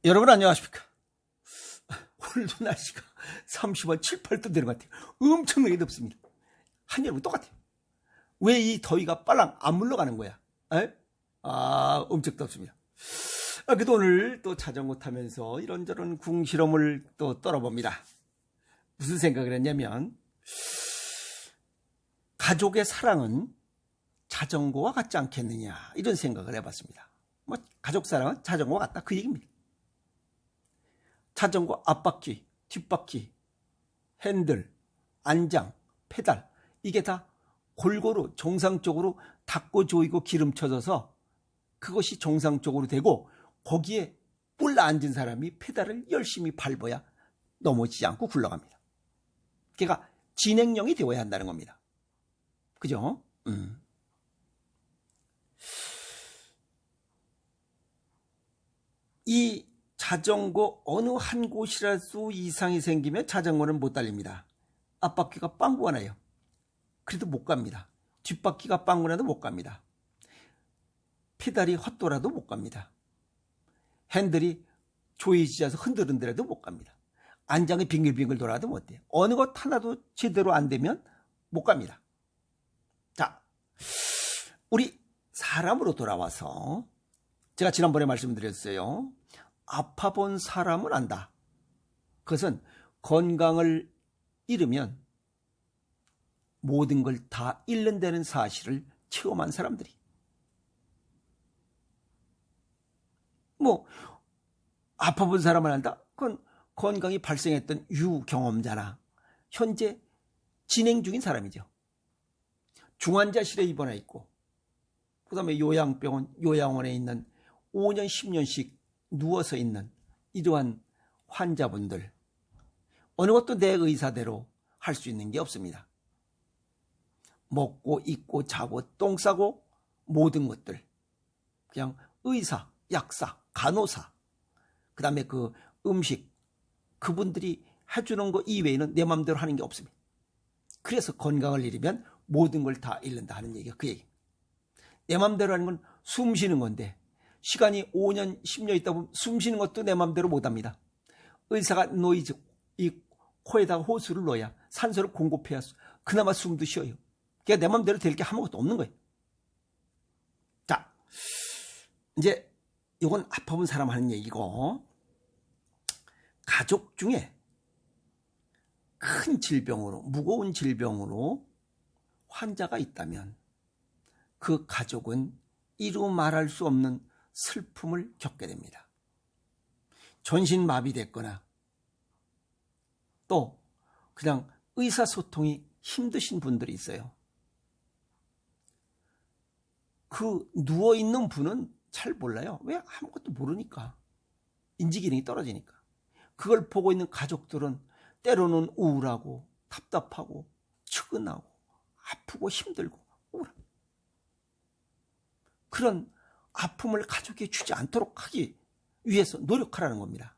여러분 안녕하십니까? 오늘도 날씨가 30원 7, 8도 되는 것 같아요. 엄청나게 덥습니다. 한여름은 똑같아요. 왜 이 더위가 빨랑 안 물러가는 거야? 에? 엄청 덥습니다. 그래도 오늘 또 자전거 타면서 이런저런 궁시렁을 또 떨어봅니다. 무슨 생각을 했냐면, 가족의 사랑은 자전거와 같지 않겠느냐, 이런 생각을 해봤습니다. 가족 사랑은 자전거와 같다, 그 얘기입니다. 자전거 앞바퀴, 뒷바퀴, 핸들, 안장, 페달, 이게 다 골고루 정상적으로 닦고 조이고 기름쳐져서 그것이 정상적으로 되고, 거기에 올라 앉은 사람이 페달을 열심히 밟아야 넘어지지 않고 굴러갑니다. 걔가 진행형이 되어야 한다는 겁니다. 그죠? 이 자전거 어느 한 곳이라도 이상이 생기면 자전거는 못 달립니다. 앞바퀴가 빵꾸가 나요. 그래도 못 갑니다. 뒷바퀴가 빵꾸 나도 못 갑니다. 페달이 헛돌아도 못 갑니다. 핸들이 조이지 않아서 흔들흔들해도 못 갑니다. 안장이 빙글빙글 돌아도 못 돼요. 어느 것 하나도 제대로 안 되면 못 갑니다. 자, 우리 사람으로 돌아와서 제가 지난번에 말씀드렸어요. 아파본 사람을 안다. 그것은 건강을 잃으면 모든 걸 다 잃는다는 사실을 체험한 사람들이. 아파본 사람을 안다? 그건 건강이 발생했던 유경험자나 현재 진행 중인 사람이죠. 중환자실에 입원해 있고, 그 다음에 요양병원, 요양원에 있는 5년, 10년씩 누워서 있는 이러한 환자분들, 어느 것도 내 의사대로 할 수 있는 게 없습니다. 먹고 입고 자고 똥 싸고 모든 것들 그냥 의사, 약사, 간호사, 그 다음에 그 음식, 그분들이 해주는 거 이외에는 내 맘대로 하는 게 없습니다. 그래서 건강을 잃으면 모든 걸 다 잃는다 하는 얘기가 그 얘기. 내 맘대로 하는 건 숨 쉬는 건데, 시간이 5년, 10년 있다 보면 숨 쉬는 것도 내 맘대로 못합니다. 의사가 노이즈, 이 코에다가 호수를 넣어야 산소를 공급해야 그나마 숨도 쉬어요. 그러니까 내 맘대로 될 게 아무것도 없는 거예요. 자, 이제 이건 아파본 사람 하는 얘기고, 가족 중에 큰 질병으로, 무거운 질병으로 환자가 있다면 그 가족은 이루 말할 수 없는 슬픔을 겪게 됩니다. 전신마비됐거나 또 그냥 의사소통이 힘드신 분들이 있어요. 그 누워있는 분은 잘 몰라요. 왜? 아무것도 모르니까. 인지기능이 떨어지니까. 그걸 보고 있는 가족들은 때로는 우울하고 답답하고 측은하고 아프고 힘들고 우울하고, 그런 아픔을 가족에 주지 않도록 하기 위해서 노력하라는 겁니다.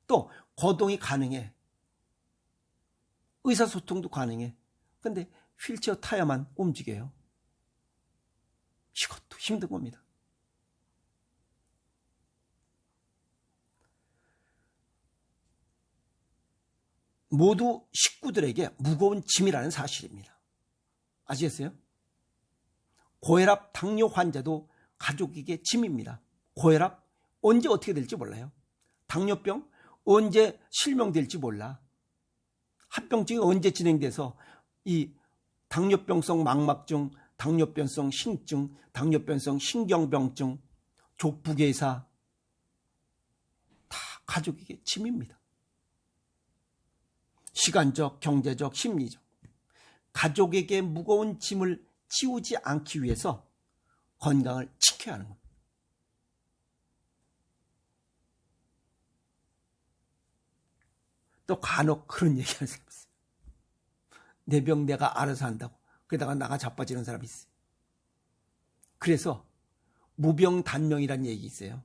또 거동이 가능해. 의사소통도 가능해. 근데 휠체어 타야만 움직여요. 이것도 힘든 겁니다. 모두 식구들에게 무거운 짐이라는 사실입니다. 아시겠어요? 고혈압, 당뇨 환자도 가족에게 짐입니다. 고혈압 언제 어떻게 될지 몰라요. 당뇨병 언제 실명될지 몰라. 합병증이 언제 진행돼서 이 당뇨병성 망막증, 당뇨병성 신증, 당뇨병성 신경병증, 족부괴사, 다 가족에게 짐입니다. 시간적, 경제적, 심리적. 가족에게 무거운 짐을 지우지 않기 위해서 건강을 지켜야 하는 겁니다. 또 간혹 그런 얘기하는 사람이 있어요. 내 병 내가 알아서 한다고. 그러다가 나가 자빠지는 사람이 있어요. 그래서 무병단명이라는 얘기 있어요.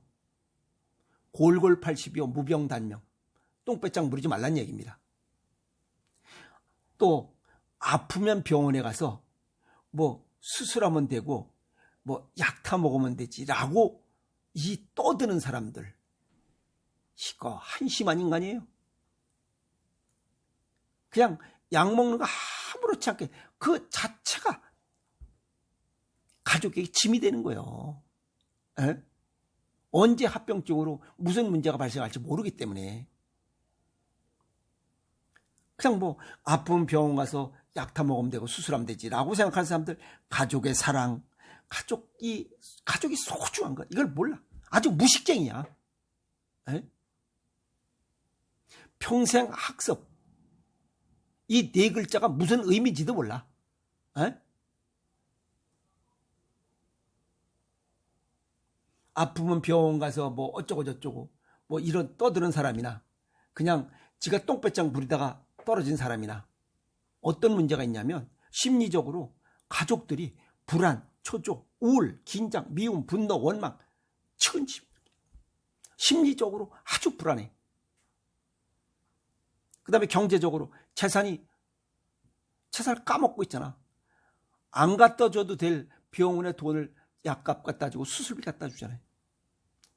골골 80이요 무병단명. 똥배짱 부리지 말란 얘기입니다. 또 아프면 병원에 가서 수술하면 되고 약 타 먹으면 되지라고 이 떠드는 사람들, 이거 한심한 인간이에요. 그냥 약 먹는 거 아무렇지 않게 그 자체가 가족에게 짐이 되는 거예요. 에? 언제 합병증으로 무슨 문제가 발생할지 모르기 때문에 그냥 뭐 아프면 병원 가서 약 타 먹으면 되고 수술하면 되지라고 생각하는 사람들, 가족의 사랑, 가족이 소중한 거 이걸 몰라. 아주 무식쟁이야. 에? 평생 학습, 이 네 글자가 무슨 의미인지도 몰라. 에? 아프면 병원 가서 뭐 어쩌고 저쩌고 뭐 이런 떠드는 사람이나 그냥 지가 똥배짱 부리다가 떨어진 사람이나 어떤 문제가 있냐면 심리적으로 가족들이 불안, 초조, 우울, 긴장, 미움, 분노, 원망, 측은심, 심리적으로 아주 불안해. 그 다음에 경제적으로 재산을 까먹고 있잖아. 안 갖다 줘도 될 병원에 돈을 약값 갖다 주고 수술비 갖다 주잖아요.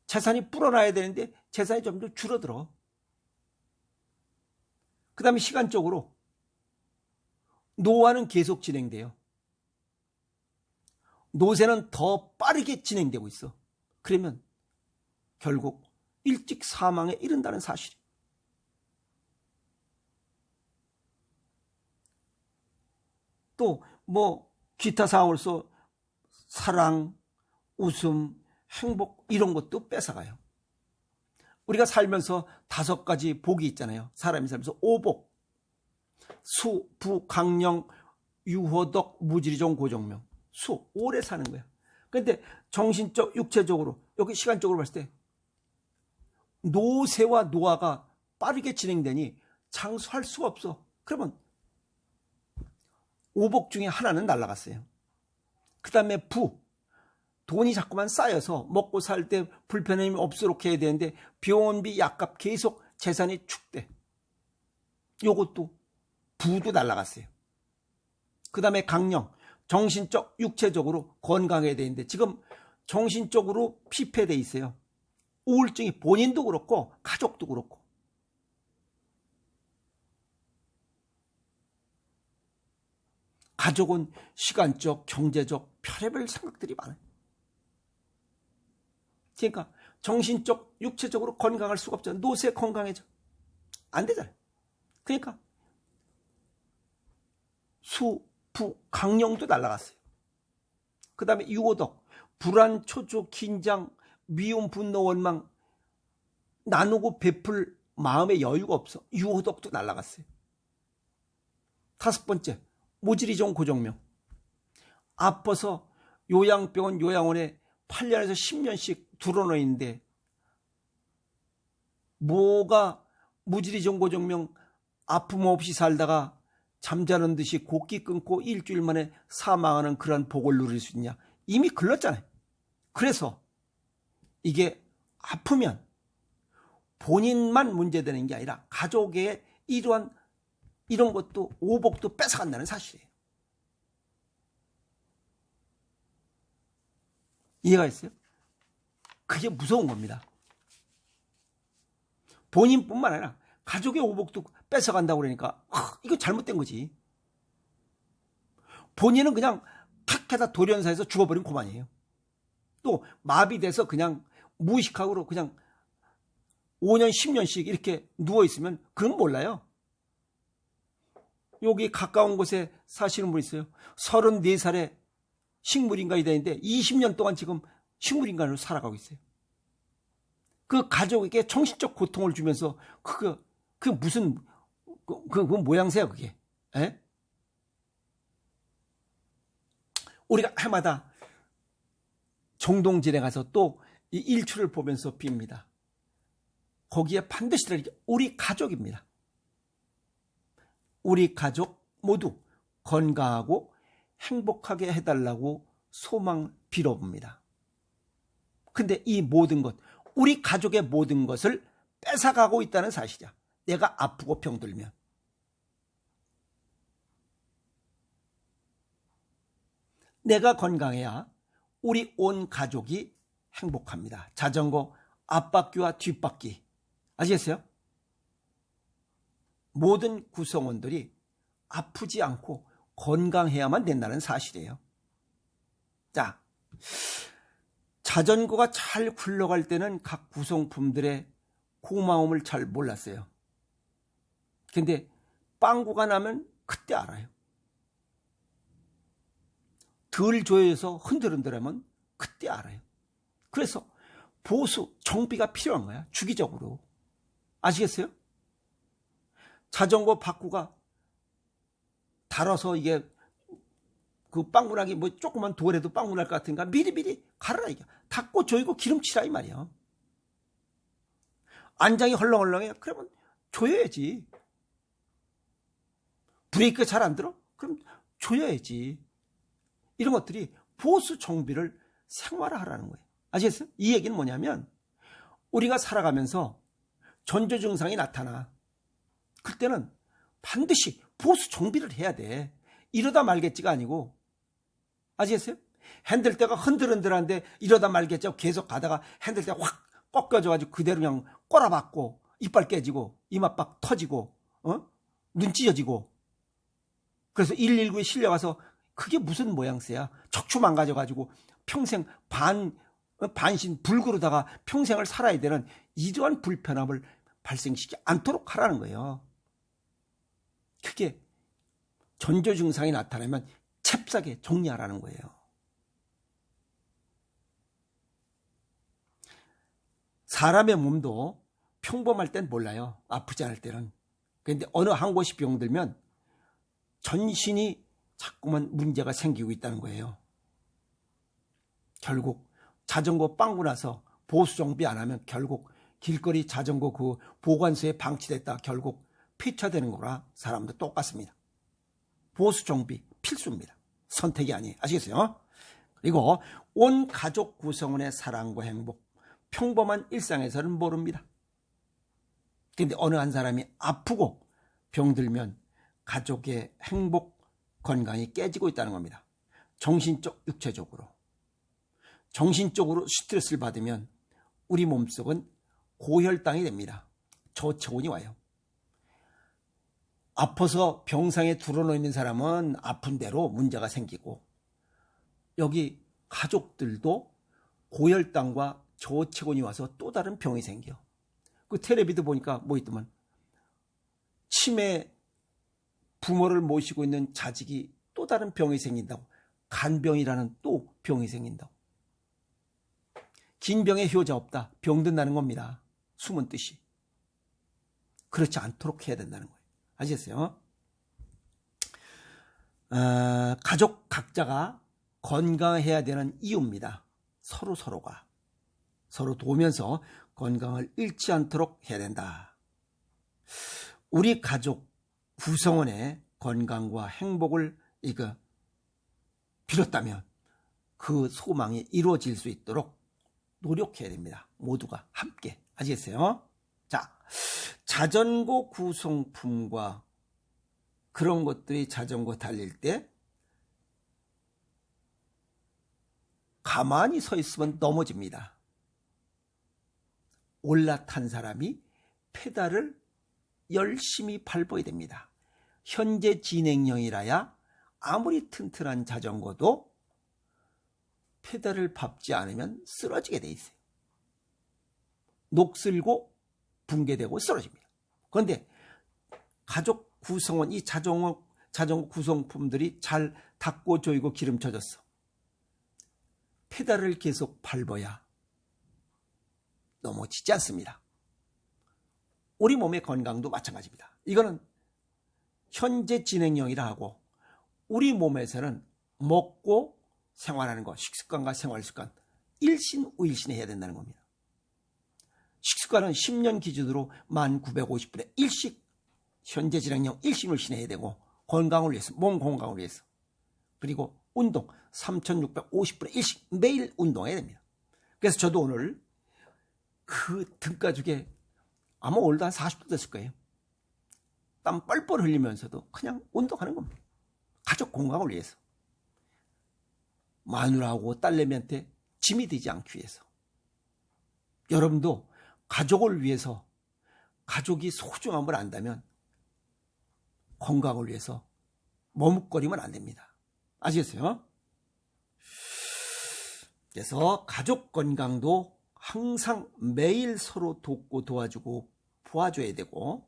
재산이 불어나야 되는데 재산이 점점 줄어들어. 그 다음에 시간적으로 노화는 계속 진행돼요. 노쇠는 더 빠르게 진행되고 있어. 그러면 결국 일찍 사망에 이른다는 사실이. 또 뭐 기타 상황으로서 사랑, 웃음, 행복 이런 것도 뺏어가요. 우리가 살면서 5가지 복이 있잖아요. 사람이 살면서 오복, 수, 부, 강령, 유호덕, 무지리종, 고정명. 수, 오래 사는 거야. 그런데 정신적, 육체적으로, 여기 시간적으로 봤을 때 노쇠와 노화가 빠르게 진행되니 장수할 수가 없어. 그러면 오복 중에 하나는 날아갔어요. 그 다음에 부, 돈이 자꾸만 쌓여서 먹고 살 때 불편함이 없도록 해야 되는데 병원비, 약값 계속 재산이 축돼. 요것도 부도 날아갔어요. 그 다음에 강령, 정신적, 육체적으로 건강해야 되는데 지금 정신적으로 피폐돼 있어요. 우울증이 본인도 그렇고 가족도 그렇고. 가족은 시간적, 경제적, 별의별 생각들이 많아요. 그러니까 정신적, 육체적으로 건강할 수가 없잖아요. 노쇠 건강해져. 안 되잖아요. 그러니까 수, 부, 강령도 날아갔어요. 그 다음에 유호덕, 불안, 초조, 긴장, 미움, 분노, 원망, 나누고 베풀 마음의 여유가 없어. 유호덕도 날아갔어요. 5번째, 모질이종 고정명. 아파서 요양병원, 요양원에 8년에서 10년씩 들어놓여 있는데 뭐가 무지리종 고정명 아픔 없이 살다가 잠자는 듯이 곡기 끊고 일주일 만에 사망하는 그런 복을 누릴 수 있냐. 이미 글렀잖아요. 그래서 이게 아프면 본인만 문제되는 게 아니라 가족의 이러한 이런 것도 오복도 뺏어간다는 사실이에요. 이해가 있어요? 그게 무서운 겁니다. 본인뿐만 아니라 가족의 오복도 뺏어간다고 그러니까 이거 잘못된 거지. 본인은 그냥 탁 해다 돌연사에서 죽어버린 고만이에요. 또 마비돼서 그냥 무의식하고 그냥 5년 10년씩 이렇게 누워있으면 그건 몰라요. 여기 가까운 곳에 사시는 분 있어요. 34살에 식물인간이 되는데 20년 동안 지금 식물인간으로 살아가고 있어요. 그 가족에게 정신적 고통을 주면서 그 무슨 그 모양새야 그게. 에? 우리가 해마다 정동진에 가서 또 이 일출을 보면서 빕니다. 거기에 반드시 들어있는 게 우리 가족입니다. 우리 가족 모두 건강하고 행복하게 해달라고 소망 빌어봅니다. 근데 이 모든 것, 우리 가족의 모든 것을 뺏어가고 있다는 사실이야. 내가 아프고 병들면. 내가 건강해야 우리 온 가족이 행복합니다. 자전거 앞바퀴와 뒷바퀴 아시겠어요? 모든 구성원들이 아프지 않고 건강해야만 된다는 사실이에요. 자, 자전거가 잘 굴러갈 때는 각 구성품들의 고마움을 잘 몰랐어요. 근데 빵꾸가 나면 그때 알아요. 덜 조여서 흔들흔들하면 그때 알아요. 그래서 보수, 정비가 필요한 거야. 주기적으로. 아시겠어요? 자전거 바꾸가 달아서 이게 그 빵구나기 뭐 조그만 돌에도 빵구 날 것 같으니까 미리미리 갈아라 이게. 닦고 조이고 기름칠라 이 말이야. 안장이 헐렁헐렁해. 그러면 조여야지. 브레이크가 잘 안 들어? 그럼 조여야지. 이런 것들이 보수 정비를 생활화하라는 거예요. 아시겠어요? 이 얘기는 뭐냐면 우리가 살아가면서 전조 증상이 나타나. 그때는 반드시 보수 정비를 해야 돼. 이러다 말겠지가 아니고. 아시겠어요? 핸들대가 흔들흔들한데 이러다 말겠죠. 계속 가다가 핸들대가 확 꺾여져가지고 그대로 그냥 꼬라박고 이빨 깨지고 이맛박 터지고 눈 찢어지고. 그래서 119에 실려가서 그게 무슨 모양새야. 척추 망가져가지고 평생 반신 불구르다가 평생을 살아야 되는 이러한 불편함을 발생시키지 않도록 하라는 거예요. 그게 전조 증상이 나타나면 잽싸게 정리하라는 거예요. 사람의 몸도 평범할 땐 몰라요. 아프지 않을 때는. 그런데 어느 한 곳이 병들면 전신이 자꾸만 문제가 생기고 있다는 거예요. 결국 자전거 빵구 나서 보수 정비 안 하면 결국 길거리 자전거 그 보관소에 방치됐다 결국 폐차되는 거라 사람도 똑같습니다. 보수 정비 필수입니다. 선택이 아니에요. 아시겠어요? 그리고 온 가족 구성원의 사랑과 행복, 평범한 일상에서는 모릅니다. 그런데 어느 한 사람이 아프고 병들면 가족의 행복, 건강이 깨지고 있다는 겁니다. 정신적, 육체적으로. 정신적으로 스트레스를 받으면 우리 몸속은 고혈당이 됩니다. 저체온이 와요. 아파서 병상에 들어놓는 사람은 아픈 대로 문제가 생기고 여기 가족들도 고혈당과 저체온이 와서 또 다른 병이 생겨. 그 텔레비도 보니까 뭐 있더만 치매 부모를 모시고 있는 자식이 또 다른 병이 생긴다고. 간병이라는 또 병이 생긴다고. 긴 병에 효자 없다. 병든다는 겁니다. 숨은 뜻이. 그렇지 않도록 해야 된다는 거예요. 아시겠어요? 가족 각자가 건강해야 되는 이유입니다. 서로가. 서로 도우면서 건강을 잃지 않도록 해야 된다. 우리 가족 구성원의 건강과 행복을 빌었다면 그 소망이 이루어질 수 있도록 노력해야 됩니다. 모두가 함께. 아시겠어요? 자, 자전거 구성품과 그런 것들이 자전거 달릴 때 가만히 서 있으면 넘어집니다. 올라탄 사람이 페달을 열심히 밟아야 됩니다. 현재 진행형이라야 아무리 튼튼한 자전거도 페달을 밟지 않으면 쓰러지게 돼 있어요. 녹슬고 붕괴되고 쓰러집니다. 그런데 가족 구성원, 이 자전거 구성품들이 잘 닦고 조이고 기름쳐졌어. 페달을 계속 밟아야 넘어지지 않습니다. 우리 몸의 건강도 마찬가지입니다. 이거는 현재 진행형이라 하고 우리 몸에서는 먹고 생활하는 것, 식습관과 생활습관 일신우일신 해야 된다는 겁니다. 식습관은 10년 기준으로 1950분에 1씩 현재 진행형 일신우일신 해야 되고 건강을 위해서, 몸 건강을 위해서. 그리고 운동 3650분에 1씩 매일 운동해야 됩니다. 그래서 저도 오늘 그 등가죽에 아마 오늘도 한 40도 됐을 거예요. 땀 뻘뻘 흘리면서도 그냥 운동하는 겁니다. 가족 건강을 위해서. 마누라하고 딸내미한테 짐이 되지 않기 위해서. 여러분도 가족을 위해서 가족이 소중함을 안다면 건강을 위해서 머뭇거리면 안 됩니다. 아시겠어요? 그래서 가족 건강도 항상 매일 서로 돕고 도와주고 도와줘야 되고,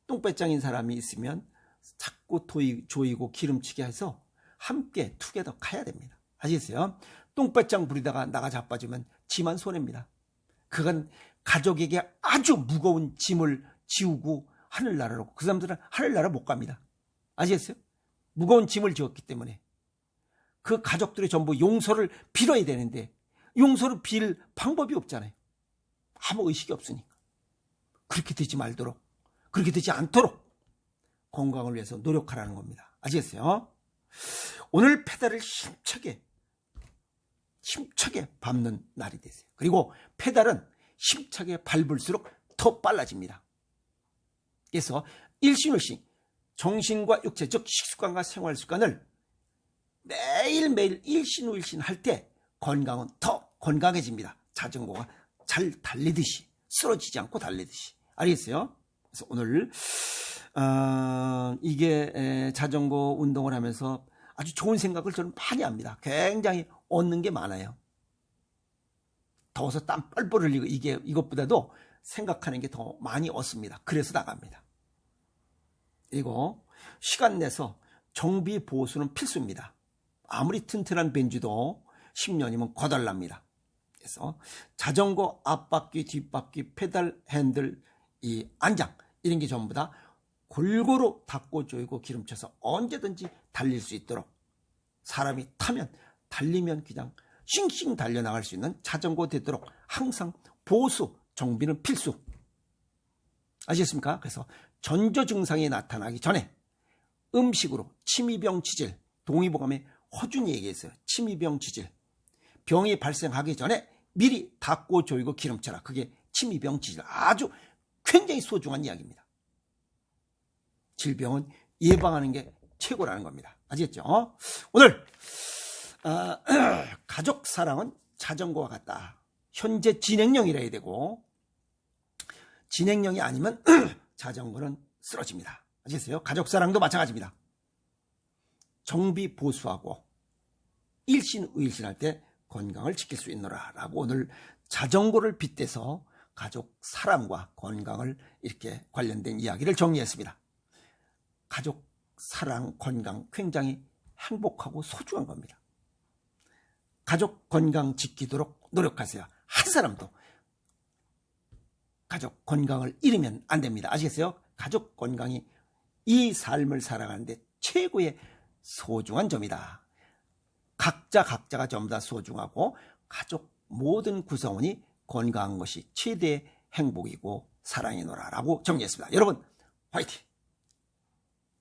똥배짱인 사람이 있으면 자꾸 조이고 기름치게 해서 함께 투게더 가야 됩니다. 아시겠어요? 똥배짱 부리다가 나가 자빠지면 지만 손해입니다. 그건 가족에게 아주 무거운 짐을 지우고 하늘나라로, 그 사람들은 하늘나라 못 갑니다. 아시겠어요? 무거운 짐을 지었기 때문에 그 가족들이 전부 용서를 빌어야 되는데 용서를 빌 방법이 없잖아요. 아무 의식이 없으니까. 그렇게 되지 말도록, 그렇게 되지 않도록 건강을 위해서 노력하라는 겁니다. 아시겠어요? 오늘 페달을 힘차게 밟는 날이 되세요. 그리고 페달은 힘차게 밟을수록 더 빨라집니다. 그래서 일신일신, 정신과 육체, 즉 식습관과 생활습관을 매일매일 일신일신 할 때 건강은 더 건강해집니다. 자전거가 잘 달리듯이, 쓰러지지 않고 달리듯이. 알겠어요? 그래서 오늘 이게 자전거 운동을 하면서 아주 좋은 생각을 저는 많이 합니다. 굉장히 얻는 게 많아요. 더워서 땀 뻘뻘 흘리고 이것보다도 생각하는 게 더 많이 얻습니다. 그래서 나갑니다. 그리고 시간 내서 정비 보수는 필수입니다. 아무리 튼튼한 벤츠도 10년이면 거덜납니다. 그래서 자전거 앞바퀴, 뒷바퀴, 페달 핸들, 이 안장 이런 게 전부 다 골고루 닦고 조이고 기름쳐서 언제든지 달릴 수 있도록, 사람이 타면 달리면 그냥 싱싱 달려나갈 수 있는 자전거 되도록 항상 보수, 정비는 필수. 아시겠습니까? 그래서 전조 증상이 나타나기 전에 음식으로 침이병 치질, 동의보감에 허준이 얘기했어요. 침이병 치질. 병이 발생하기 전에 미리 닦고 조이고 기름쳐라. 그게 침이병 치질. 아주 굉장히 소중한 이야기입니다. 질병은 예방하는 게 최고라는 겁니다. 아시겠죠? 오늘 가족 사랑은 자전거와 같다. 현재 진행형이라 해야 되고, 진행형이 아니면 자전거는 쓰러집니다. 아시겠어요? 가족 사랑도 마찬가지입니다. 정비 보수하고 일신의일신할 때 건강을 지킬 수 있노라 라고 오늘 자전거를 빗대서 가족 사랑과 건강을 이렇게 관련된 이야기를 정리했습니다. 가족 사랑, 건강 굉장히 행복하고 소중한 겁니다. 가족 건강 지키도록 노력하세요. 한 사람도 가족 건강을 잃으면 안 됩니다. 아시겠어요? 가족 건강이 이 삶을 살아가는데 최고의 소중한 점이다. 각자가 전부 다 소중하고 가족 모든 구성원이 건강한 것이 최대의 행복이고 사랑이노라 라고 정리했습니다. 여러분 화이팅!